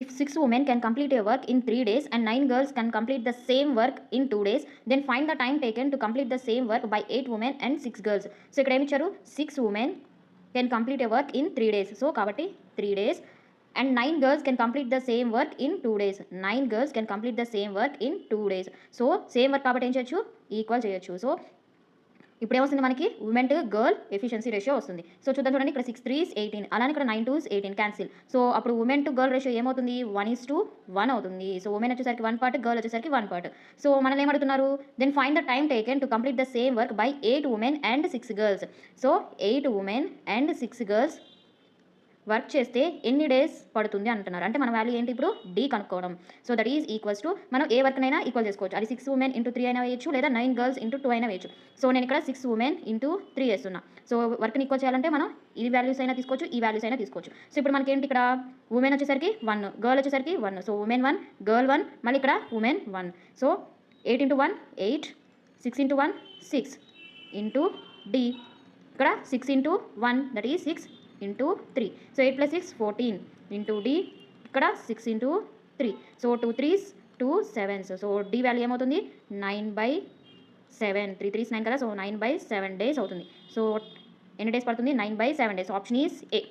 If 6 women can complete a work in 3 days and 9 girls can complete the same work in 2 days, then find the time taken to complete the same work by 8 women and 6 girls. So ఇక్కడ ఏమి ఇచ్చారు, 6 women can complete a work in 3 days. So కాబట్టి 3 days and 9 girls can complete the same work in 2 days. 9 girls can complete the same work in 2 days. So same work కాబట్టి ఏం చేయొచ్చు, equal చేయొచ్చు. So ఇప్పుడు ఏమొస్తుంది మనకి, women to girl efficiency ratio వస్తుంది. So చూద్దాం చూడండి, ఇక్కడ 6 3s 18, అలానే ఇక్కడ 9 2s 18 క్యాన్సిల్. సో అప్పుడు ఉమెన్ టు గర్ల్ రేషియో ఏమవుతుంది, 1:1 అవుతుంది. సో ఉమెన్ వచ్చేసరికి 1 పార్ట్, గర్ల్ వచ్చేసరికి 1 పార్ట్. సో మనల్ని ఏమడుతున్నారు, then find the time taken to complete the same work by 8 women and 6 girls. So 8 women and 6 girls work చేస్తే ఎన్ని days పడుతుంది అంటున్నారు. అంటే మన వాల్యూ ఏంటి ఇప్పుడు, డి కనుక్కోవడం. So that is equals to, మనం ఏ వర్క్నైనా ఈక్వల్ చేసుకోవచ్చు. అది 6 women into 3 అయినా వేయచ్చు, లేదా 9 girls into 2 అయినా వేయచ్చు. సో నేను ఇక్కడ 6 women into 3 వేస్తున్నా. సో వర్క్ని ఈక్వల్ చేయాలంటే మనం ఈ వాల్యూస్ అయినా తీసుకోవచ్చు, ఈ వాల్యూస్ అయినా తీసుకోవచ్చు. సో ఇప్పుడు మనకి ఏంటి, ఇక్కడ ఉమెన్ వచ్చేసరికి 1, గర్ల్ వచ్చేసరికి 1. సో ఉమెన్ 1, గర్ల్ 1, మళ్ళీ ఇక్కడ women 1. So 8 into 1 8, 6 into 1 6 into డి, ఇక్కడ 6 into 1 that is 6 into 3. So 8 + 6 14 into D, ఇక్కడ 6 into 3. So 2 3s 2 7s. So D value ఏమవుతుంది, 9/7. 3 3s 9 కదా, సో 9/7 డేస్ అవుతుంది. సో ఎన్ని డేస్ పడుతుంది, 9/7 డేస్. Option is a.